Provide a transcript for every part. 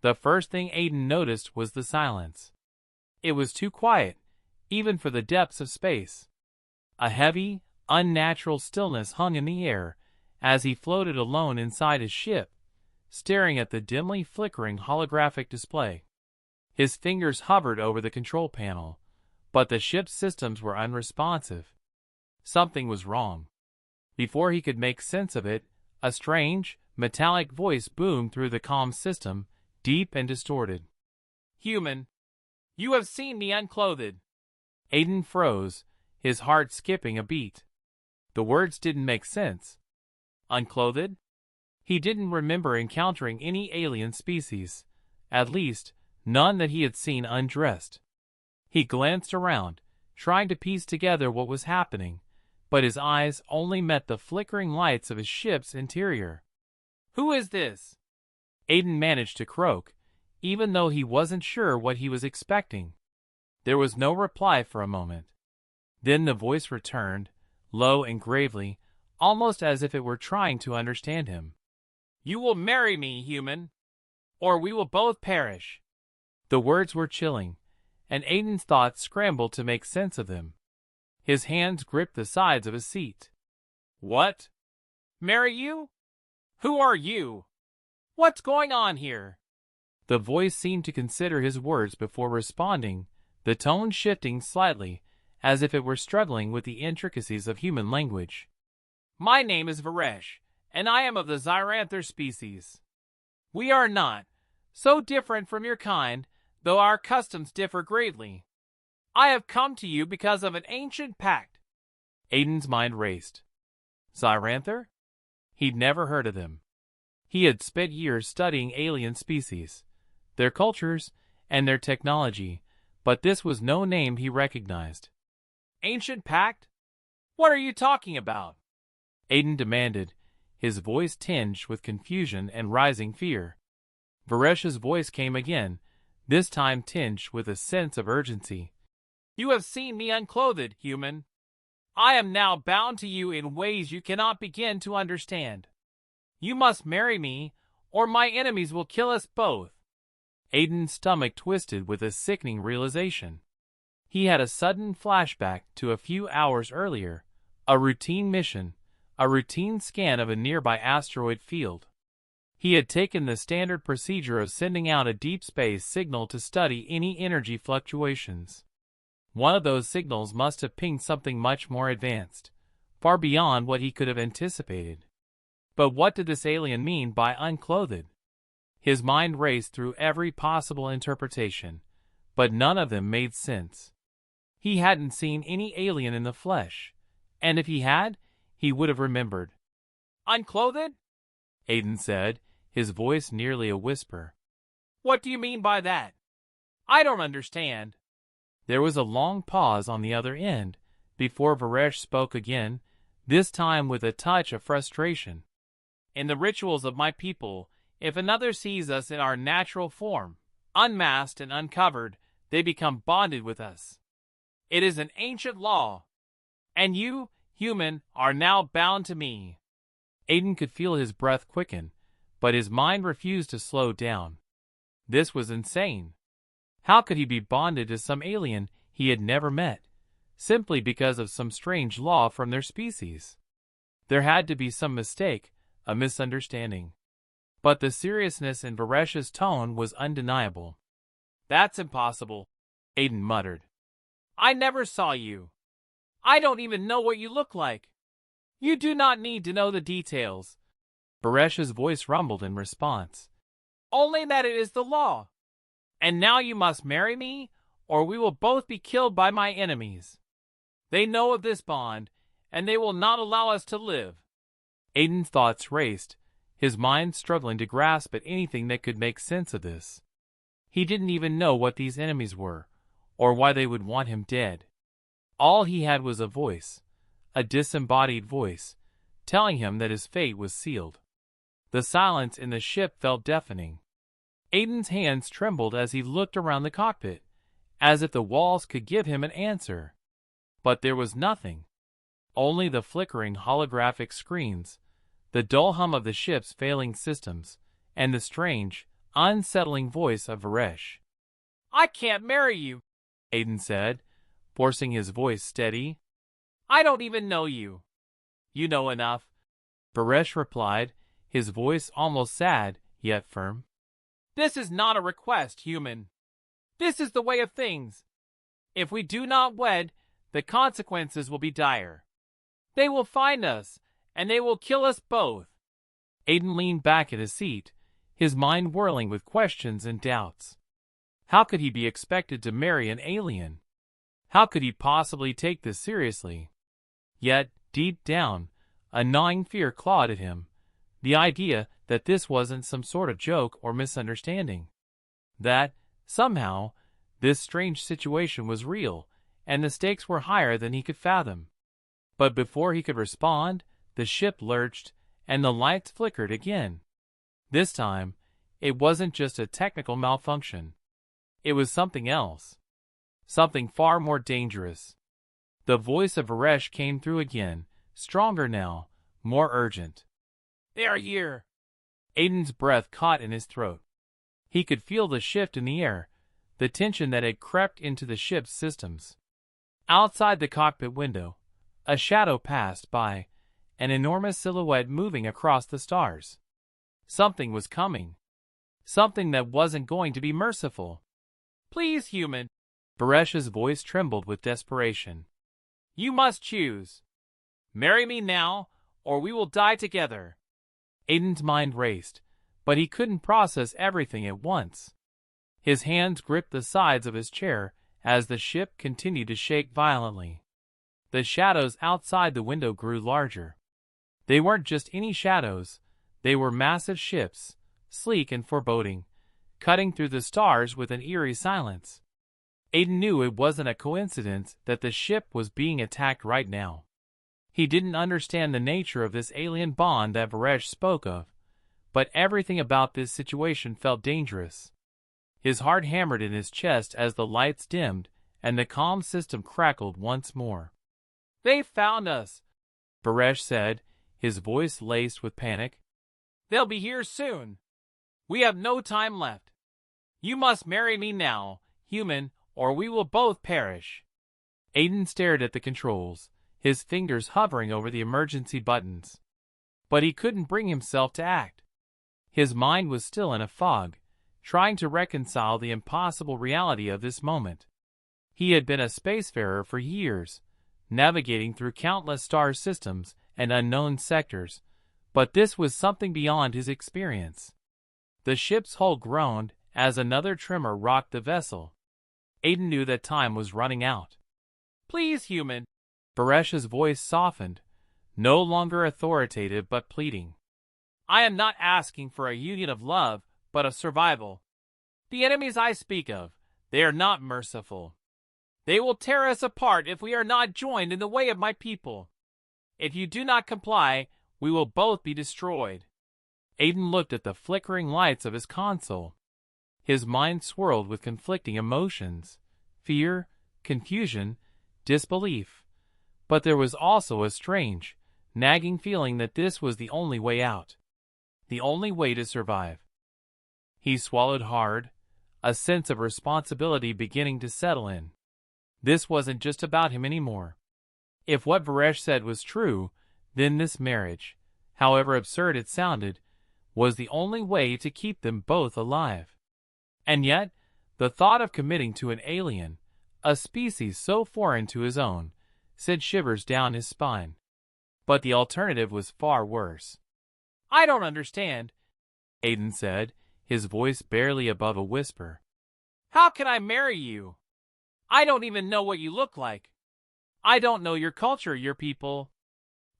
The first thing Aiden noticed was the silence. It was too quiet, even for the depths of space. A heavy, unnatural stillness hung in the air as he floated alone inside his ship, staring at the dimly flickering holographic display. His fingers hovered over the control panel, but the ship's systems were unresponsive. Something was wrong. Before he could make sense of it, a strange, metallic voice boomed through the comm system, deep and distorted. "Human, you have seen the Unclothed." Aiden froze, his heart skipping a beat. The words didn't make sense. Unclothed? He didn't remember encountering any alien species, at least, none that he had seen undressed. He glanced around, trying to piece together what was happening, but his eyes only met the flickering lights of his ship's interior. "Who is this?" Aiden managed to croak, even though he wasn't sure what he was expecting. There was no reply for a moment. Then the voice returned, low and gravely, almost as if it were trying to understand him. "You will marry me, human, or we will both perish." The words were chilling, and Aiden's thoughts scrambled to make sense of them. His hands gripped the sides of his seat. "What? Marry you? Who are you? What's going on here?" The voice seemed to consider his words before responding, the tone shifting slightly, as if it were struggling with the intricacies of human language. "My name is Varesh, and I am of the Xyranther species. We are not so different from your kind, though our customs differ greatly. I have come to you because of an ancient pact." Aiden's mind raced. Xyranther? He'd never heard of them. He had spent years studying alien species, their cultures, and their technology, but this was no name he recognized. "Ancient pact? What are you talking about?" Aiden demanded, his voice tinged with confusion and rising fear. Varesh's voice came again, this time tinged with a sense of urgency. "You have seen me unclothed, human. I am now bound to you in ways you cannot begin to understand. You must marry me, or my enemies will kill us both." Aiden's stomach twisted with a sickening realization. He had a sudden flashback to a few hours earlier, a routine mission, a routine scan of a nearby asteroid field. He had taken the standard procedure of sending out a deep space signal to study any energy fluctuations. One of those signals must have pinged something much more advanced, far beyond what he could have anticipated. But what did this alien mean by unclothed? His mind raced through every possible interpretation, but none of them made sense. He hadn't seen any alien in the flesh, and if he had, he would have remembered. "Unclothed?" Aiden said, his voice nearly a whisper. "What do you mean by that? I don't understand." There was a long pause on the other end before Varesh spoke again, this time with a touch of frustration. "In the rituals of my people, if another sees us in our natural form, unmasked and uncovered, they become bonded with us. It is an ancient law. And you, human, are now bound to me." Aiden could feel his breath quicken, but his mind refused to slow down. This was insane. How could he be bonded to some alien he had never met, simply because of some strange law from their species? There had to be some mistake, a misunderstanding. But the seriousness in Varesh's tone was undeniable. "That's impossible," Aiden muttered. "I never saw you. I don't even know what you look like." "You do not need to know the details," Varesh's voice rumbled in response. "Only that it is the law. And now you must marry me, or we will both be killed by my enemies. They know of this bond, and they will not allow us to live." Aiden's thoughts raced, his mind struggling to grasp at anything that could make sense of this. He didn't even know what these enemies were, or why they would want him dead. All he had was a voice, a disembodied voice, telling him that his fate was sealed. The silence in the ship felt deafening. Aiden's hands trembled as he looked around the cockpit, as if the walls could give him an answer. But there was nothing. Only the flickering holographic screens, the dull hum of the ship's failing systems, and the strange, unsettling voice of Varesh. "I can't marry you," Aiden said, forcing his voice steady. "I don't even know you." "You know enough," Varesh replied, his voice almost sad, yet firm. "This is not a request, human. This is the way of things. If we do not wed, the consequences will be dire. They will find us, and they will kill us both." Aiden leaned back in his seat, his mind whirling with questions and doubts. How could he be expected to marry an alien? How could he possibly take this seriously? Yet, deep down, a gnawing fear clawed at him, the idea that this wasn't some sort of joke or misunderstanding. That, somehow, this strange situation was real, and the stakes were higher than he could fathom. But before he could respond, the ship lurched, and the lights flickered again. This time, it wasn't just a technical malfunction. It was something else. Something far more dangerous. The voice of Varesh came through again, stronger now, more urgent. "They are here." Aiden's breath caught in his throat. He could feel the shift in the air, the tension that had crept into the ship's systems. Outside the cockpit window, a shadow passed by, an enormous silhouette moving across the stars. Something was coming. Something that wasn't going to be merciful. "Please, human." Varesh's voice trembled with desperation. "You must choose. Marry me now, or we will die together." Aiden's mind raced, but he couldn't process everything at once. His hands gripped the sides of his chair as the ship continued to shake violently. The shadows outside the window grew larger. They weren't just any shadows, they were massive ships, sleek and foreboding, cutting through the stars with an eerie silence. Aiden knew it wasn't a coincidence that the ship was being attacked right now. He didn't understand the nature of this alien bond that Varesh spoke of, but everything about this situation felt dangerous. His heart hammered in his chest as the lights dimmed and the comm system crackled once more. "They found us," Varesh said, his voice laced with panic. "They'll be here soon. We have no time left. You must marry me now, human, or we will both perish." Aiden stared at the controls, his fingers hovering over the emergency buttons. But he couldn't bring himself to act. His mind was still in a fog, trying to reconcile the impossible reality of this moment. He had been a spacefarer for years, navigating through countless star systems and unknown sectors, but this was something beyond his experience. The ship's hull groaned as another tremor rocked the vessel. Aiden knew that time was running out. "Please, human." Varesh's voice softened, no longer authoritative but pleading. "I am not asking for a union of love, but of survival. The enemies I speak of, they are not merciful. They will tear us apart if we are not joined in the way of my people. If you do not comply, we will both be destroyed." Aiden looked at the flickering lights of his console. His mind swirled with conflicting emotions, fear, confusion, disbelief. But there was also a strange, nagging feeling that this was the only way out. The only way to survive. He swallowed hard, a sense of responsibility beginning to settle in. This wasn't just about him anymore. If what Varesh said was true, then this marriage, however absurd it sounded, was the only way to keep them both alive. And yet, the thought of committing to an alien, a species so foreign to his own, sent shivers down his spine. But the alternative was far worse. "I don't understand," Aiden said, his voice barely above a whisper. "How can I marry you? I don't even know what you look like. I don't know your culture, your people.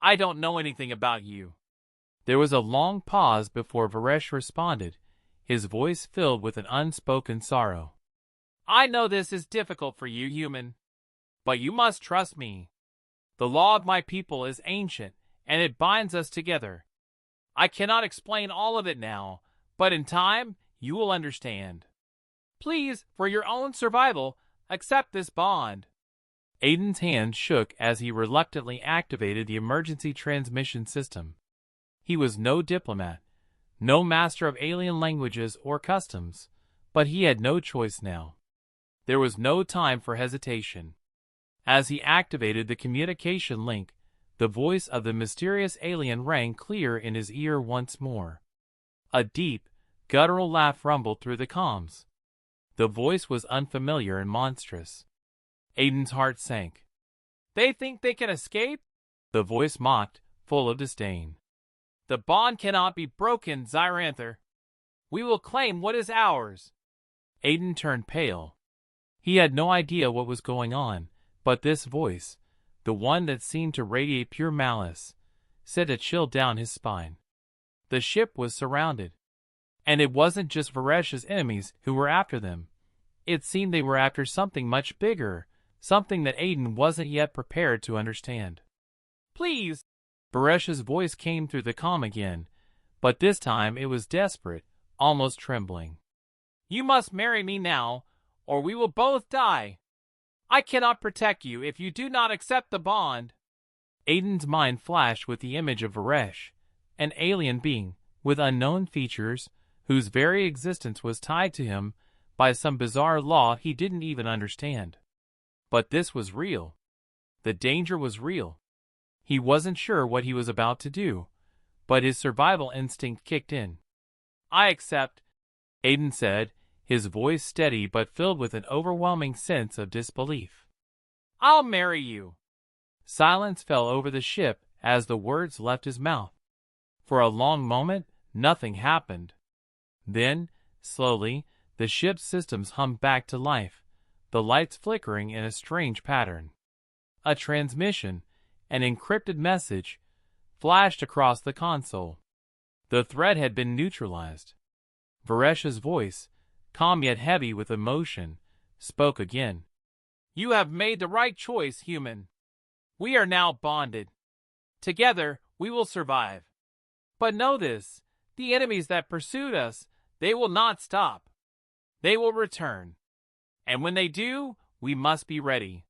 I don't know anything about you." There was a long pause before Varesh responded, his voice filled with an unspoken sorrow. "I know this is difficult for you, human, but you must trust me. The law of my people is ancient, and it binds us together. I cannot explain all of it now, but in time, you will understand. Please, for your own survival, accept this bond." Aiden's hand shook as he reluctantly activated the emergency transmission system. He was no diplomat, no master of alien languages or customs, but he had no choice now. There was no time for hesitation. As he activated the communication link, the voice of the mysterious alien rang clear in his ear once more. A deep, guttural laugh rumbled through the comms. The voice was unfamiliar and monstrous. Aiden's heart sank. "They think they can escape?" The voice mocked, full of disdain. "The bond cannot be broken, Xyranther. We will claim what is ours." Aiden turned pale. He had no idea what was going on, but this voice, the one that seemed to radiate pure malice, sent a chill down his spine. The ship was surrounded. And it wasn't just Varesh's enemies who were after them. It seemed they were after something much bigger, something that Aiden wasn't yet prepared to understand. "Please!" Varesh's voice came through the comm again, but this time it was desperate, almost trembling. "You must marry me now, or we will both die. I cannot protect you if you do not accept the bond." Aiden's mind flashed with the image of Varesh, an alien being with unknown features, whose very existence was tied to him by some bizarre law he didn't even understand. But this was real. The danger was real. He wasn't sure what he was about to do, but his survival instinct kicked in. "I accept," Aiden said, his voice steady but filled with an overwhelming sense of disbelief. "I'll marry you." Silence fell over the ship as the words left his mouth. For a long moment, nothing happened. Then, slowly, the ship's systems hummed back to life, the lights flickering in a strange pattern. A transmission, an encrypted message, flashed across the console. The threat had been neutralized. Varesh's voice, calm yet heavy with emotion, spoke again. "You have made the right choice, human. We are now bonded. Together, we will survive. But know this, the enemies that pursued us, they will not stop. They will return. And when they do, we must be ready."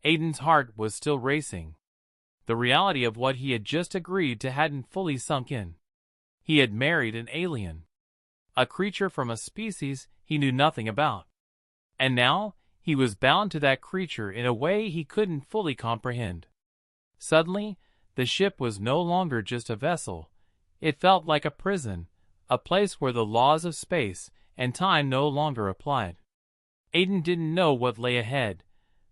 Aiden's heart was still racing. The reality of what he had just agreed to hadn't fully sunk in. He had married an alien, a creature from a species he knew nothing about. And now, he was bound to that creature in a way he couldn't fully comprehend. Suddenly, the ship was no longer just a vessel. It felt like a prison, a place where the laws of space and time no longer applied. Aiden didn't know what lay ahead,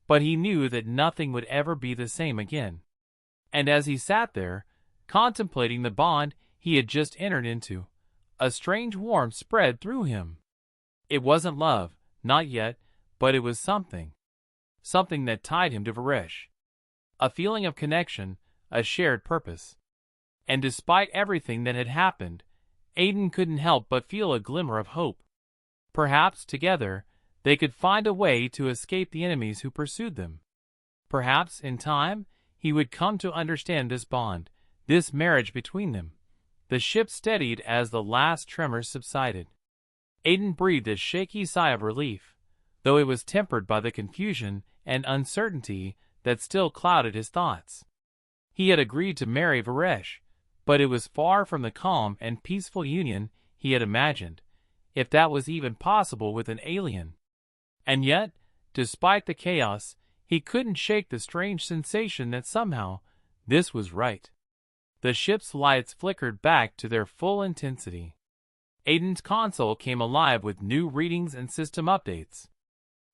but he knew that nothing would ever be the same again. And as he sat there, contemplating the bond he had just entered into, a strange warmth spread through him. It wasn't love, not yet, but it was something. Something that tied him to Varesh. A feeling of connection, a shared purpose. And despite everything that had happened, Aiden couldn't help but feel a glimmer of hope. Perhaps, together, they could find a way to escape the enemies who pursued them. Perhaps, in time, he would come to understand this bond, this marriage between them. The ship steadied as the last tremors subsided. Aiden breathed a shaky sigh of relief, though it was tempered by the confusion and uncertainty that still clouded his thoughts. He had agreed to marry Varesh, but it was far from the calm and peaceful union he had imagined, if that was even possible with an alien. And yet, despite the chaos, he couldn't shake the strange sensation that somehow this was right. The ship's lights flickered back to their full intensity. Aiden's console came alive with new readings and system updates.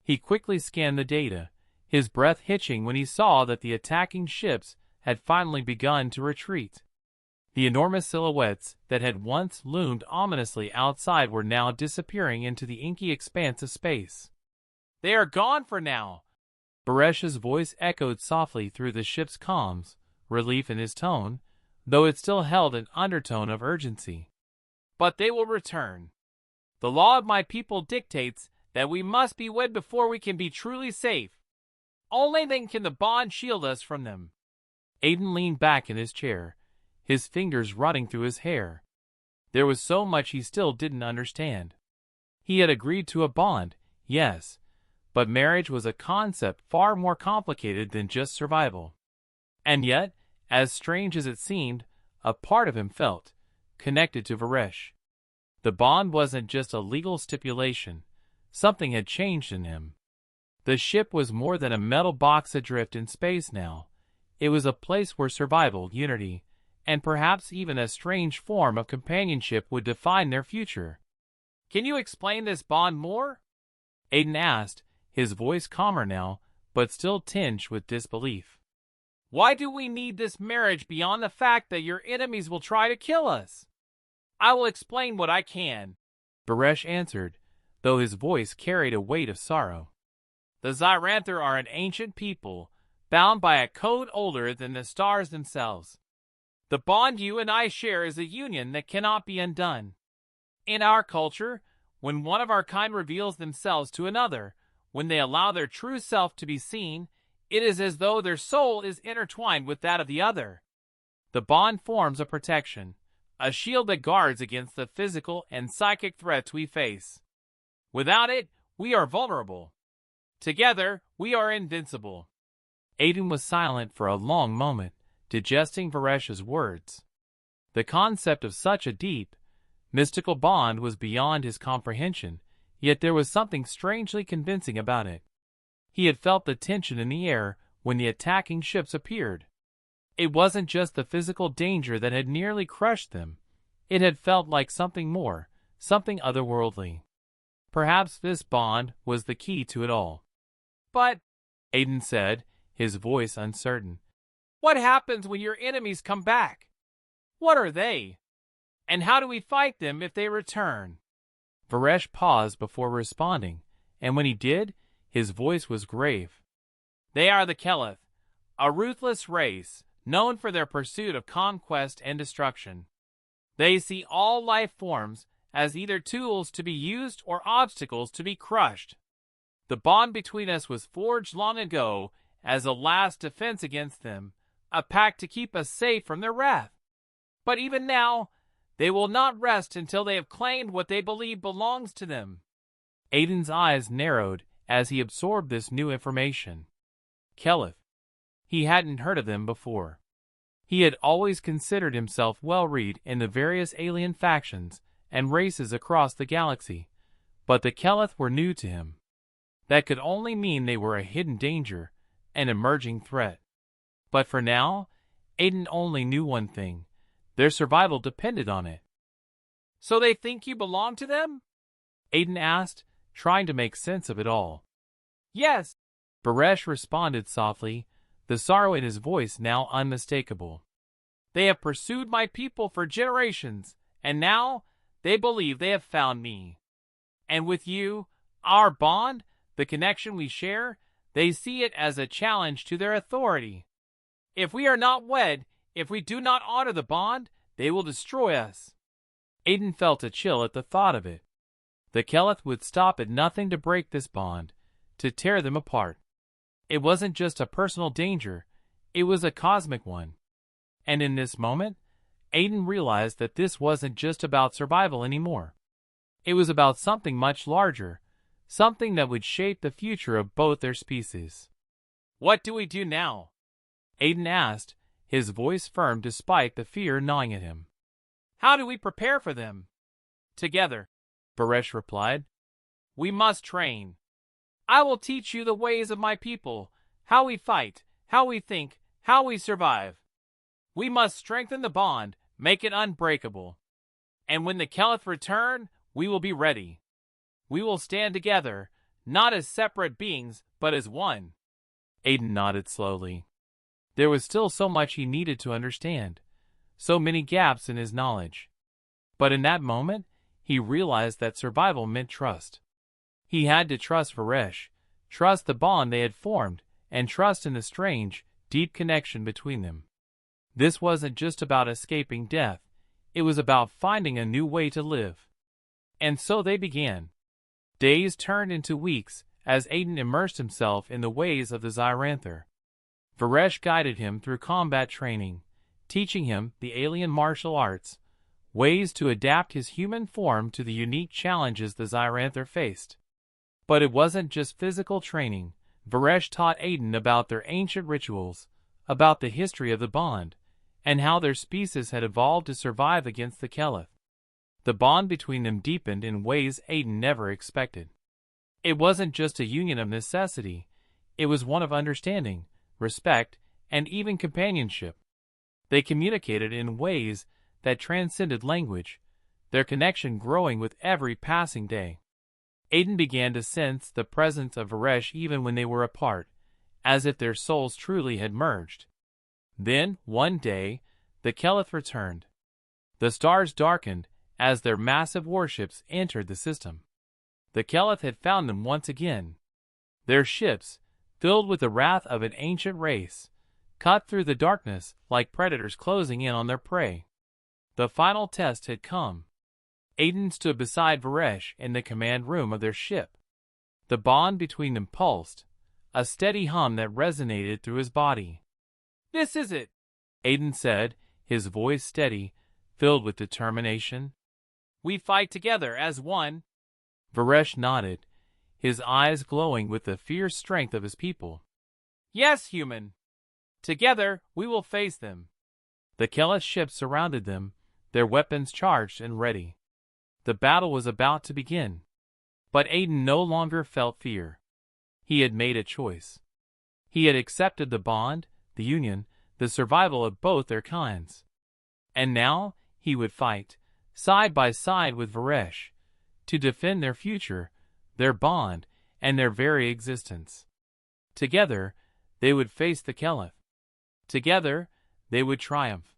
He quickly scanned the data, his breath hitching when he saw that the attacking ships had finally begun to retreat. The enormous silhouettes that had once loomed ominously outside were now disappearing into the inky expanse of space. "They are gone for now," Varesh's voice echoed softly through the ship's comms, relief in his tone, though it still held an undertone of urgency. "But they will return. The law of my people dictates that we must be wed before we can be truly safe. Only then can the bond shield us from them." Aiden leaned back in his chair, his fingers running through his hair. There was so much he still didn't understand. He had agreed to a bond, yes, but marriage was a concept far more complicated than just survival. And yet, as strange as it seemed, a part of him felt, connected to Varesh. The bond wasn't just a legal stipulation. Something had changed in him. The ship was more than a metal box adrift in space now. It was a place where survival, unity, and perhaps even a strange form of companionship would define their future. "Can you explain this bond more?" Aiden asked, his voice calmer now, but still tinged with disbelief. "Why do we need this marriage beyond the fact that your enemies will try to kill us?" "I will explain what I can," Varesh answered, though his voice carried a weight of sorrow. "The Xyranther are an ancient people, bound by a code older than the stars themselves. The bond you and I share is a union that cannot be undone. In our culture, when one of our kind reveals themselves to another, when they allow their true self to be seen, it is as though their soul is intertwined with that of the other. The bond forms a protection, a shield that guards against the physical and psychic threats we face. Without it, we are vulnerable. Together, we are invincible." Aiden was silent for a long moment, digesting Varesh's words. The concept of such a deep, mystical bond was beyond his comprehension, yet there was something strangely convincing about it. He had felt the tension in the air when the attacking ships appeared. It wasn't just the physical danger that had nearly crushed them. It had felt like something more, something otherworldly. Perhaps this bond was the key to it all. "But," Aiden said, his voice uncertain, "what happens when your enemies come back? What are they? And how do we fight them if they return?" Varesh paused before responding, and when he did, his voice was grave. "They are the Unclothed, a ruthless race, known for their pursuit of conquest and destruction. They see all life forms as either tools to be used or obstacles to be crushed. The bond between us was forged long ago as a last defense against them, a pact to keep us safe from their wrath. But even now, they will not rest until they have claimed what they believe belongs to them." Aiden's eyes narrowed as he absorbed this new information. Unclothed. He hadn't heard of them before. He had always considered himself well-read in the various alien factions and races across the galaxy, but the Unclothed were new to him. That could only mean they were a hidden danger, an emerging threat. But for now, Aiden only knew one thing. Their survival depended on it. "So they think you belong to them?" Aiden asked, trying to make sense of it all. "Yes," Varesh responded softly, the sorrow in his voice now unmistakable. "They have pursued my people for generations, and now they believe they have found me. And with you, our bond, the connection we share, they see it as a challenge to their authority. If we are not wed, if we do not honor the bond, they will destroy us." Aiden felt a chill at the thought of it. The Unclothed would stop at nothing to break this bond, to tear them apart. It wasn't just a personal danger, it was a cosmic one. And in this moment, Aiden realized that this wasn't just about survival anymore. It was about something much larger, something that would shape the future of both their species. "What do we do now?" Aiden asked, his voice firm despite the fear gnawing at him. "How do we prepare for them?" "Together," Varesh replied. "We must train. I will teach you the ways of my people, how we fight, how we think, how we survive. We must strengthen the bond, make it unbreakable. And when the Unclothed return, we will be ready. We will stand together, not as separate beings, but as one." Aiden nodded slowly. There was still so much he needed to understand, so many gaps in his knowledge. But in that moment, he realized that survival meant trust. He had to trust Varesh, trust the bond they had formed, and trust in the strange, deep connection between them. This wasn't just about escaping death, it was about finding a new way to live. And so they began. Days turned into weeks as Aiden immersed himself in the ways of the Xyranther. Varesh guided him through combat training, teaching him the alien martial arts, ways to adapt his human form to the unique challenges the Xyranther faced. But it wasn't just physical training. Varesh taught Aiden about their ancient rituals, about the history of the bond, and how their species had evolved to survive against the Unclothed. The bond between them deepened in ways Aiden never expected. It wasn't just a union of necessity, it was one of understanding, respect, and even companionship. They communicated in ways that transcended language, their connection growing with every passing day. Aiden began to sense the presence of Varesh even when they were apart, as if their souls truly had merged. Then, one day, the Unclothed returned. The stars darkened as their massive warships entered the system. The Unclothed had found them once again. Their ships, filled with the wrath of an ancient race, cut through the darkness like predators closing in on their prey. The final test had come. Aiden stood beside Varesh in the command room of their ship. The bond between them pulsed, a steady hum that resonated through his body. "This is it," Aiden said, his voice steady, filled with determination. "We fight together as one." Varesh nodded, his eyes glowing with the fierce strength of his people. "Yes, human. Together we will face them." The Unclothed ships surrounded them, their weapons charged and ready. The battle was about to begin. But Aiden no longer felt fear. He had made a choice. He had accepted the bond, the union, the survival of both their kinds. And now he would fight, side by side with Varesh, to defend their future, their bond, and their very existence. Together, they would face the Unclothed. Together, they would triumph.